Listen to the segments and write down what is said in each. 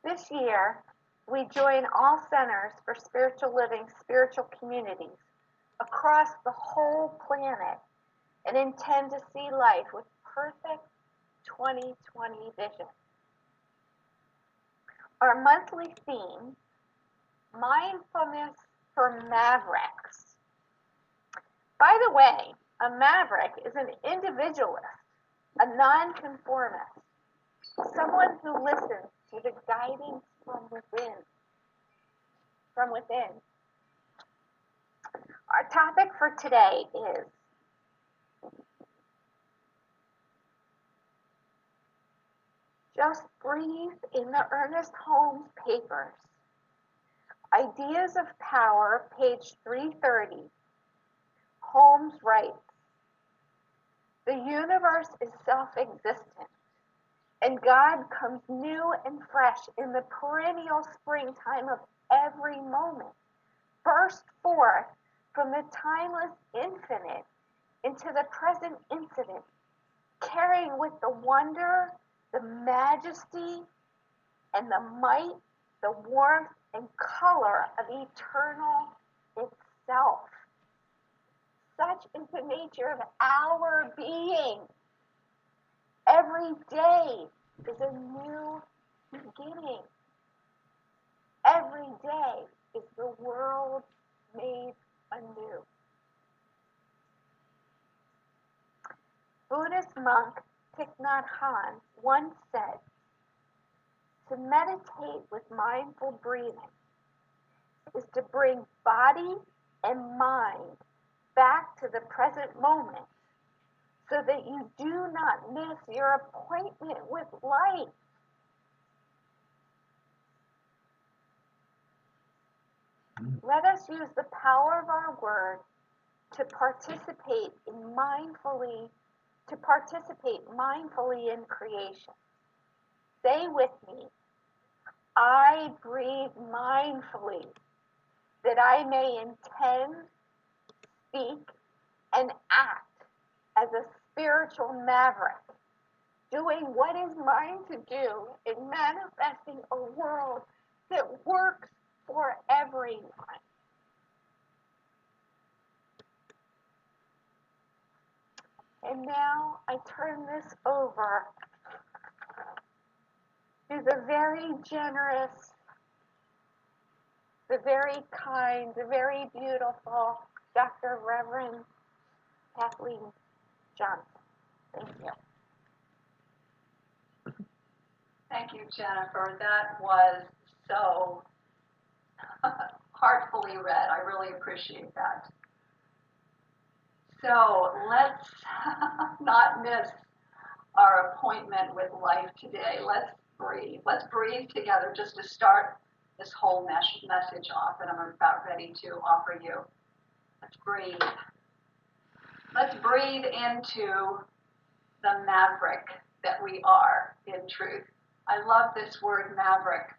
This year, we join all centers for spiritual living, spiritual communities across the whole planet and intend to see life with perfect 2020 vision. Our monthly theme, Mindfulness for Mavericks. By the way, a maverick is an individualist, a nonconformist, someone who listens to the guidance from within. From within. Our topic for today is Just Breathe in the Ernest Holmes Papers. Ideas of Power, page 330. Holmes writes, the universe is self-existent, and God comes new and fresh in the perennial springtime of every moment, burst forth from the timeless infinite into the present incident, carrying with the wonder, the majesty, and the might, the warmth and color of eternal itself. Such is the nature of our being. Every day is a new beginning. Every day is the world made anew. Buddhist monk Thich Nhat Hanh once said, to meditate with mindful breathing is to bring body and mind back to the present moment so that you do not miss your appointment with life. Let us use the power of our word to participate mindfully in creation. Say with me, I breathe mindfully that I may intend, speak, and act as a spiritual maverick, doing what is mine to do in manifesting a world that works for everyone. And now I turn this over to the very generous, the very kind, the very beautiful Dr. Reverend Kathleen Johnson. Thank you. Thank you, Jennifer. That was so heartfully read. I really appreciate that. So let's not miss our appointment with life today. Let's breathe. Let's breathe together just to start this whole message off that I'm about ready to offer you. Let's breathe. Let's breathe into the maverick that we are in truth. I love this word maverick.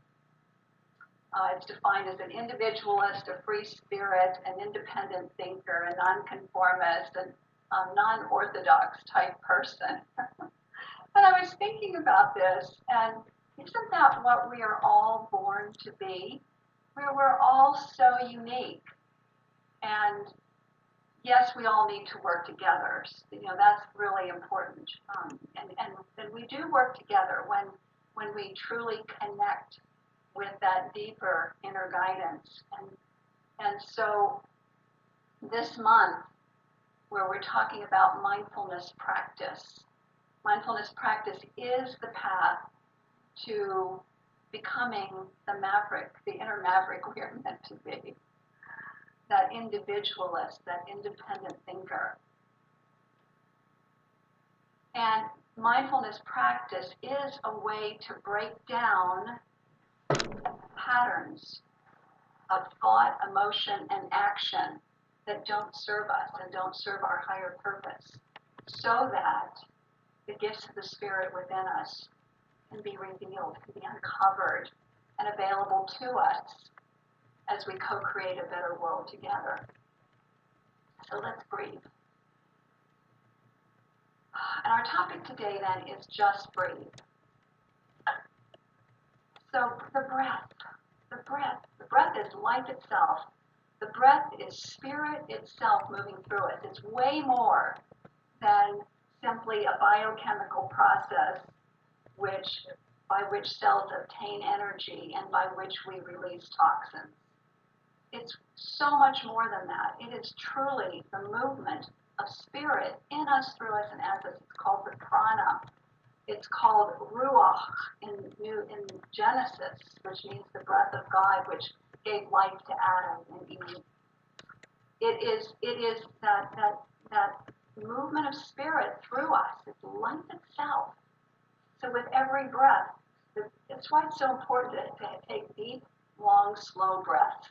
It's defined as an individualist, a free spirit, an independent thinker, a nonconformist, and a non-orthodox type person. And I was thinking about this, and isn't that what we are all born to be? We're all so unique. And yes, we all need to work together. That's really important. And we do work together when we truly connect with that deeper inner guidance. And so this month, where we're talking about mindfulness practice is the path to becoming the maverick, the inner maverick we are meant to be. That individualist, that independent thinker. And mindfulness practice is a way to break down patterns of thought, emotion, and action that don't serve us and don't serve our higher purpose, so that the gifts of the Spirit within us can be revealed, can be uncovered, and available to us as we co-create a better world together. So let's breathe. And our topic today then is just breathe. So the breath is life itself. The breath is spirit itself moving through us. It's way more than simply a biochemical process by which cells obtain energy and by which we release toxins. It's so much more than that. It is truly the movement of spirit in us, through us, and as us. It's called the prana. It's called ruach in Genesis, which means the breath of God, which gave life to Adam and Eve. It is that movement of spirit through us. It's life itself. So with every breath, that's why it's so important to take deep, long, slow breaths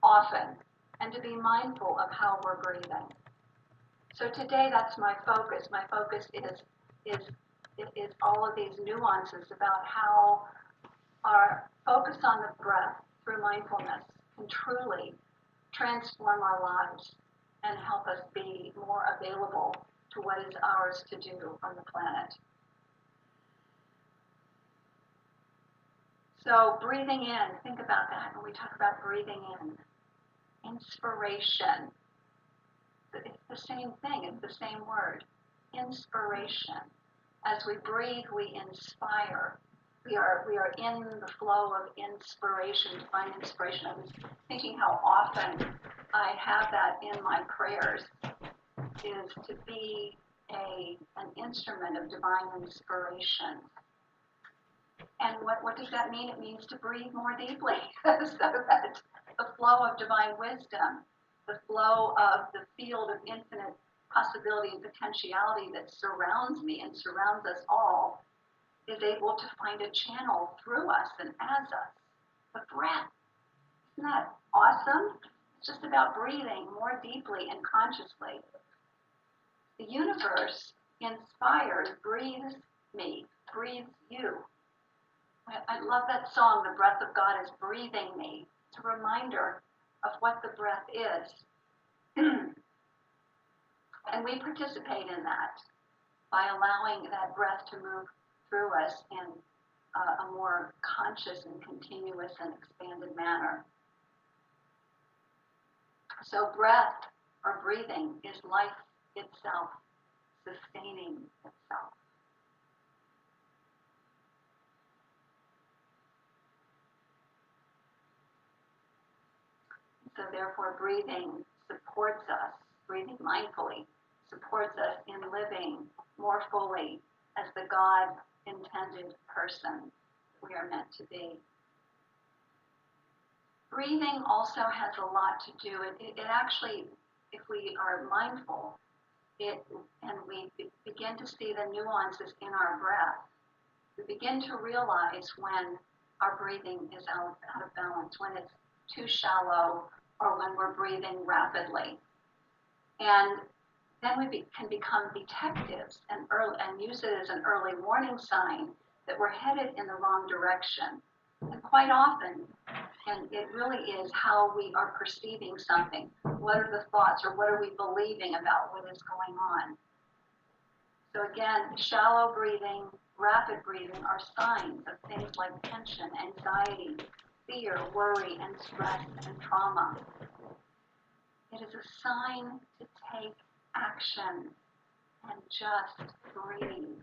often, and to be mindful of how we're breathing. So today, that's my focus. My focus is all of these nuances about how our focus on the breath through mindfulness can truly transform our lives and help us be more available to what is ours to do on the planet. So breathing in, think about that when we talk about breathing in. Inspiration. It's the same thing, it's the same word. Inspiration. As we breathe, we inspire. We are in the flow of inspiration, divine inspiration. I was thinking how often I have that in my prayers, is to be an instrument of divine inspiration. And what does that mean? It means to breathe more deeply so that the flow of divine wisdom, the flow of the field of infinite possibility and potentiality that surrounds me and surrounds us all, is able to find a channel through us and as us. The breath. Isn't that awesome? It's just about breathing more deeply and consciously. The universe inspires, breathes me, breathes you. I love that song, The Breath of God is Breathing Me. It's a reminder of what the breath is. And we participate in that by allowing that breath to move through us in a more conscious and continuous and expanded manner. So breath or breathing is life itself, sustaining itself. So therefore breathing supports us, breathing mindfully supports us in living more fully as the God-intended person we are meant to be. Breathing also has a lot to do, it actually, if we are mindful, and we begin to see the nuances in our breath, we begin to realize when our breathing is out of balance, when it's too shallow, or when we're breathing rapidly. And then we can become detectives and use it as an early warning sign that we're headed in the wrong direction. And quite often, and it really is how we are perceiving something. What are the thoughts, or what are we believing about what is going on? So again, shallow breathing, rapid breathing are signs of things like tension, anxiety, fear, worry, and stress, and trauma. It is a sign to take action and just breathe.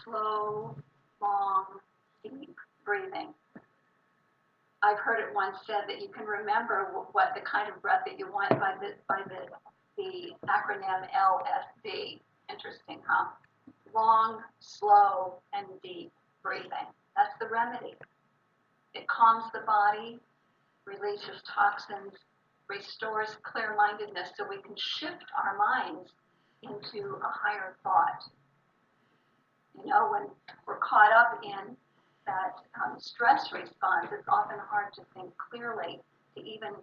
Slow, long, deep breathing. I've heard it once said that you can remember what the kind of breath that you want by the acronym LSD. Interesting, huh? Long, slow, and deep breathing. That's the remedy. It calms the body, releases toxins, restores clear-mindedness so we can shift our minds into a higher thought. You know, when we're caught up in that stress response, it's often hard to think clearly, to even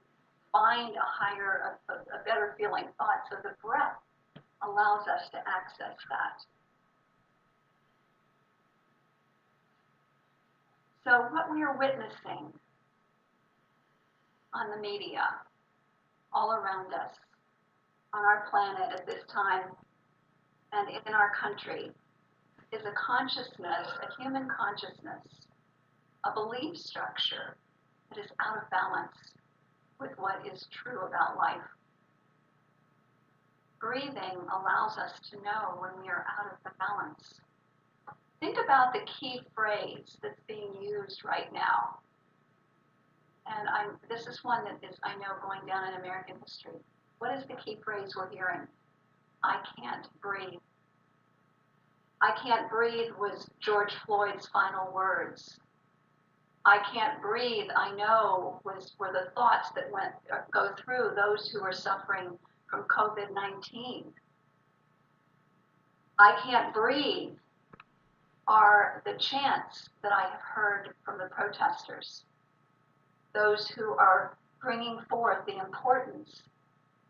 find a better feeling thought. So the breath allows us to access that. So what we are witnessing on the media, all around us, on our planet at this time, and in our country, is a consciousness, a human consciousness, a belief structure that is out of balance with what is true about life. Breathing allows us to know when we are out of the balance. Think about the key phrase that's being used right now. And this is one that is, I know, going down in American history. What is the key phrase we're hearing? I can't breathe. I can't breathe was George Floyd's final words. I can't breathe, I know, were the thoughts that go through those who are suffering from COVID-19. I can't breathe are the chants that I have heard from the protesters. Those who are bringing forth the importance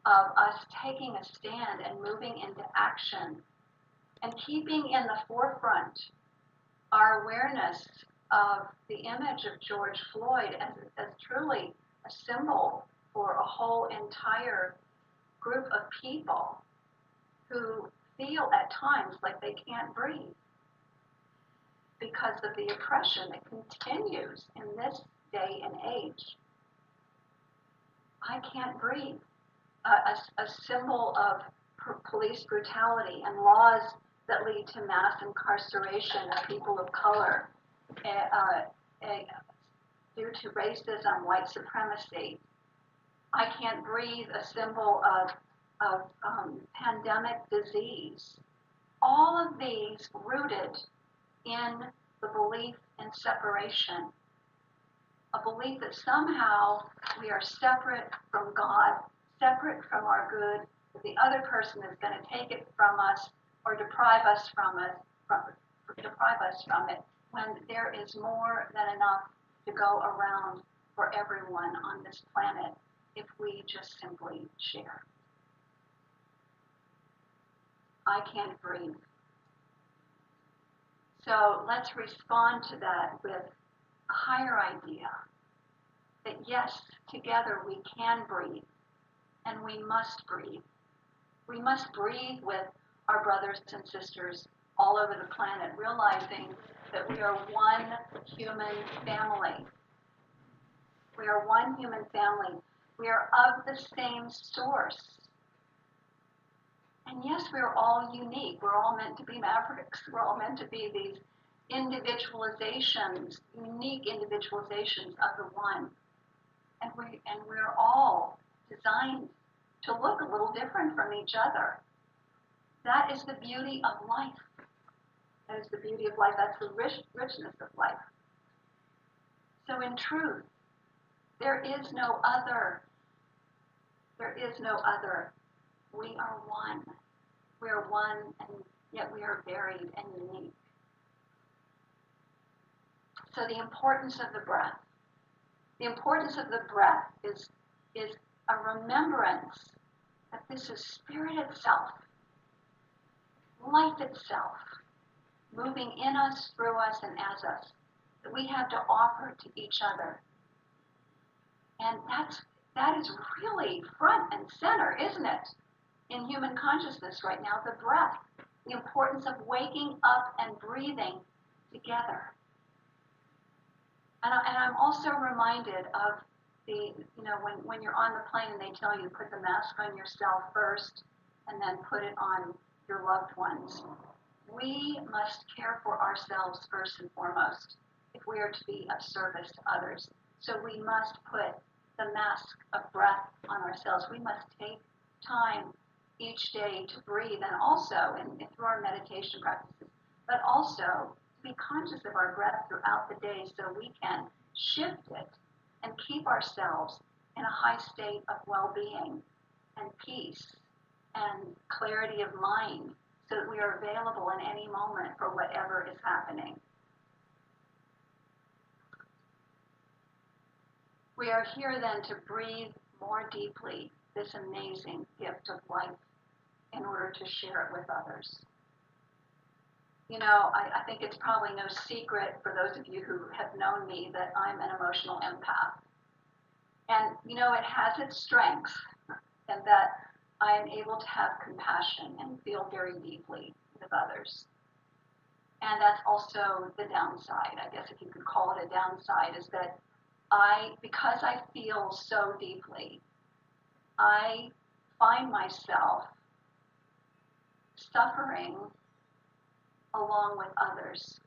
of us taking a stand and moving into action and keeping in the forefront our awareness of the image of George Floyd as truly a symbol for a whole entire group of people who feel at times like they can't breathe because of the oppression that continues in this day and age. I can't breathe. A symbol of police brutality and laws that lead to mass incarceration of people of color due to racism, white supremacy. I can't breathe, a symbol of pandemic disease. All of these rooted in the belief in separation, a belief that somehow we are separate from God, separate from our good, that the other person is going to take it from us or deprive us from it, when there is more than enough to go around for everyone on this planet if we just simply share. I can't breathe. So let's respond to that with a higher idea that yes, together we can breathe and we must breathe. We must breathe with our brothers and sisters all over the planet, realizing that we are one human family. We are one human family. We are of the same source. And yes, we're all unique. We're all meant to be mavericks. We're all meant to be these individualizations, unique individualizations of the one. And we're all designed to look a little different from each other. That is the beauty of life. That is the beauty of life. That's the richness of life. So in truth, there is no other. There is no other. We are one. We are one, and yet we are varied and unique. So the importance of the breath. The importance of the breath is a remembrance that this is spirit itself, life itself, moving in us, through us, and as us, that we have to offer to each other. And that is really front and center, isn't it, in human consciousness right now, the breath, the importance of waking up and breathing together. And I'm also reminded of when you're on the plane and they tell you to put the mask on yourself first and then put it on your loved ones. We must care for ourselves first and foremost if we are to be of service to others. So we must put the mask of breath on ourselves. We must take time each day to breathe, and also through our meditation practices, but also to be conscious of our breath throughout the day so we can shift it and keep ourselves in a high state of well-being and peace and clarity of mind so that we are available in any moment for whatever is happening. We are here then to breathe more deeply this amazing gift of life in order to share it with others. I think it's probably no secret for those of you who have known me that I'm an emotional empath. And, it has its strengths in that I am able to have compassion and feel very deeply with others. And that's also the downside, I guess if you could call it a downside, is that because I feel so deeply, I find myself suffering along with others.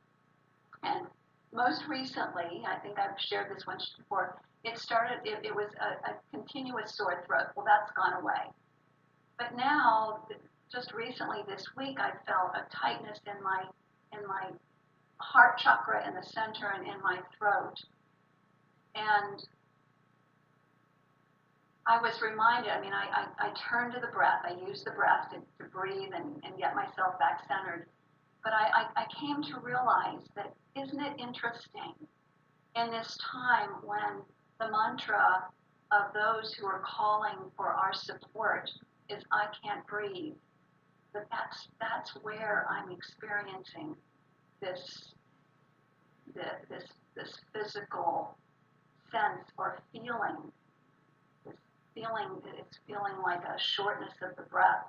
And most recently, I think I've shared this once before, it was a continuous sore throat. Well, that's gone away. But now, just recently this week, I felt a tightness in my heart chakra in the center and in my throat. And I was reminded, I turned to the breath. I used the breath to breathe and get myself back centered. But I came to realize that, isn't it interesting, in this time when the mantra of those who are calling for our support is, I can't breathe, that's where I'm experiencing this physical sense or feeling. It's feeling like a shortness of the breath.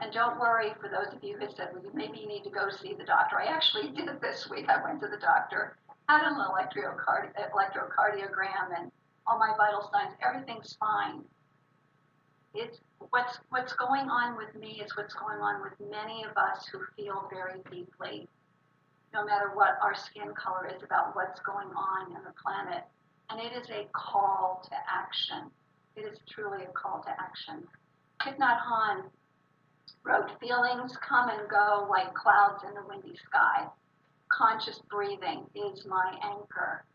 And don't worry, for those of you who said, well, maybe you need to go see the doctor. I actually did it this week. I went to the doctor, had an electrocardiogram, and all my vital signs, everything's fine. It's what's going on with me is what's going on with many of us who feel very deeply, no matter what our skin color is, about what's going on in the planet. And it is a call to action. It is truly a call to action. Thich Nhat Hanh wrote, feelings come and go like clouds in the windy sky. Conscious breathing is my anchor.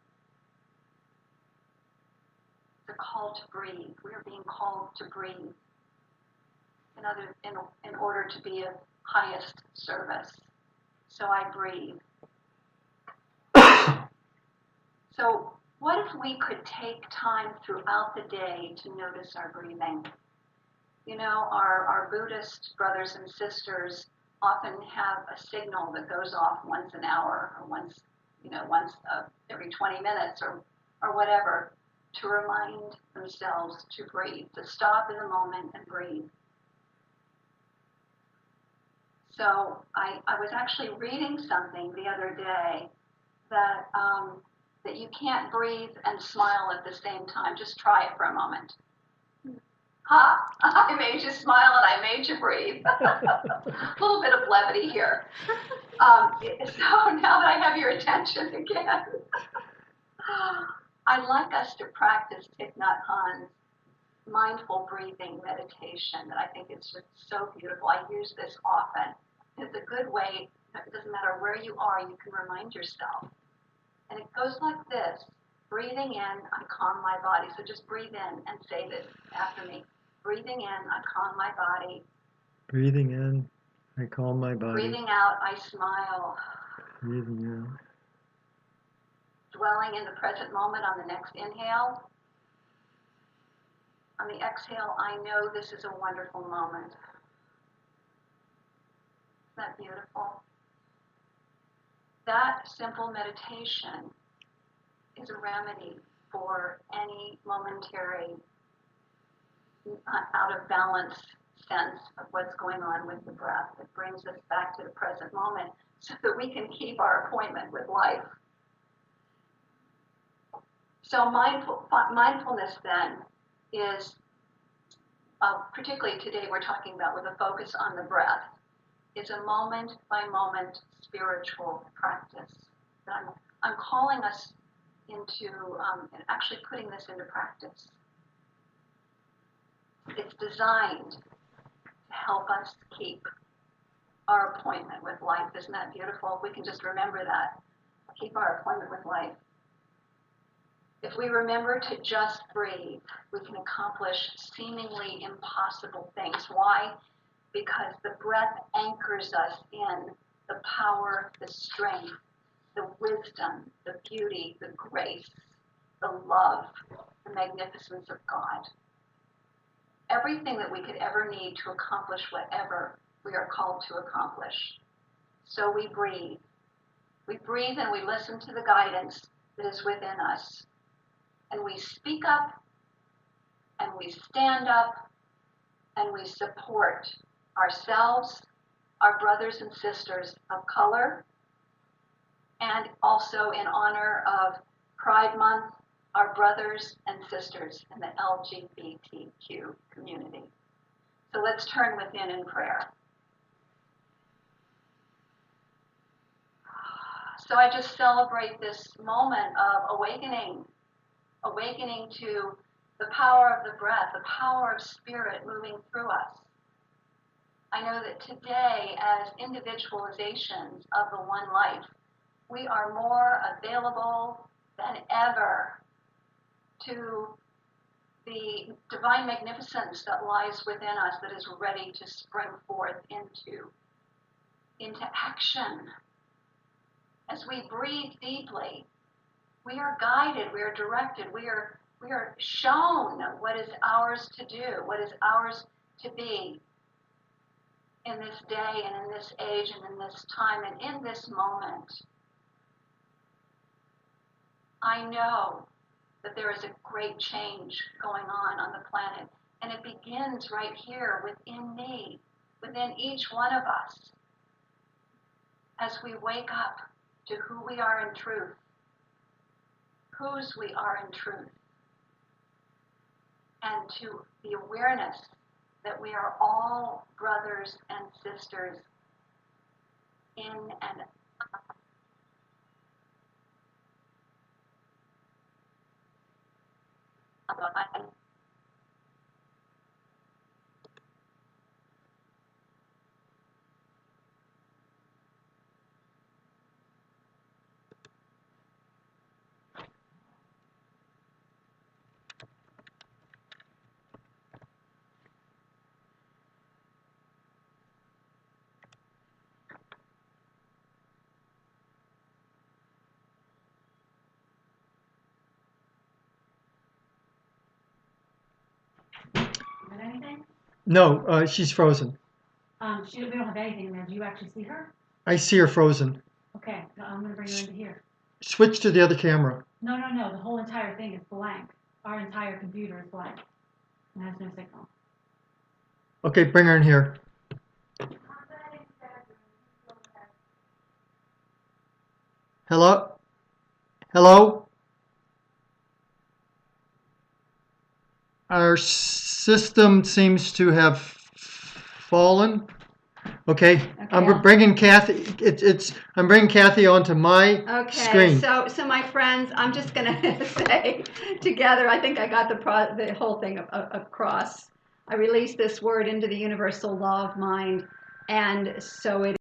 The call to breathe. We are being called to breathe in order to be of highest service. So I breathe. So what if we could take time throughout the day to notice our breathing? You know, our Buddhist brothers and sisters often have a signal that goes off once an hour or once every 20 minutes or whatever, to remind themselves to breathe, to stop in the moment and breathe. So I was actually reading something the other day that you can't breathe and smile at the same time. Just try it for a moment. Ha! I made you smile and I made you breathe. A little bit of levity here. So now that I have your attention again, I'd like us to practice Thich Nhat Hanh's mindful breathing meditation that I think is just so beautiful. I use this often. It's a good way, it doesn't matter where you are, you can remind yourself. And it goes like this. Breathing in, I calm my body. So just breathe in and say this after me. Breathing in, I calm my body. Breathing in, I calm my body. Breathing out, I smile. Breathing out. Dwelling in the present moment on the next inhale. On the exhale, I know this is a wonderful moment. Isn't that beautiful? That simple meditation is a remedy for any momentary out of balance sense of what's going on with the breath. It brings us back to the present moment so that we can keep our appointment with life. So mindfulness then is, particularly today we're talking about with a focus on the breath, is a moment by moment spiritual practice. I'm calling us into actually putting this into practice. It's designed to help us keep our appointment with life. Isn't that beautiful? If we can just remember that, keep our appointment with life. If we remember to just breathe, we can accomplish seemingly impossible things. Why? Because the breath anchors us in the power, the strength, the wisdom, the beauty, the grace, the love, the magnificence of God. Everything that we could ever need to accomplish whatever we are called to accomplish. So we breathe. We breathe and we listen to the guidance that is within us. And we speak up, and we stand up, and we support ourselves, our brothers and sisters of color, and also in honor of Pride Month, our brothers and sisters in the LGBTQ community. So let's turn within in prayer. So I just celebrate this moment of awakening to the power of the breath, the power of spirit moving through us. I know that today, as individualizations of the one life, we are more available than ever to the divine magnificence that lies within us, that is ready to spring forth into action. As we breathe deeply, we are guided, we are directed, we are shown what is ours to do, what is ours to be in this day and in this age and in this time and in this moment. I know that there is a great change going on the planet, and it begins right here within me, within each one of us, as we wake up to who we are in truth, whose we are in truth, and to the awareness that we are all brothers and sisters in and alive. Anything? No, she's frozen. We don't have anything in there. Do you actually see her? I see her frozen. Okay, so I'm gonna bring her into here. Switch to the other camera. No. The whole entire thing is blank. Our entire computer is blank. It has no signal. Okay, bring her in here. Hello? Hello? Our system seems to have fallen. Okay, I'm bringing Kathy. I'm bringing Kathy onto my screen. So my friends, I'm just gonna say together. I think I got the whole thing across. I released this word into the universal law of mind, and so it.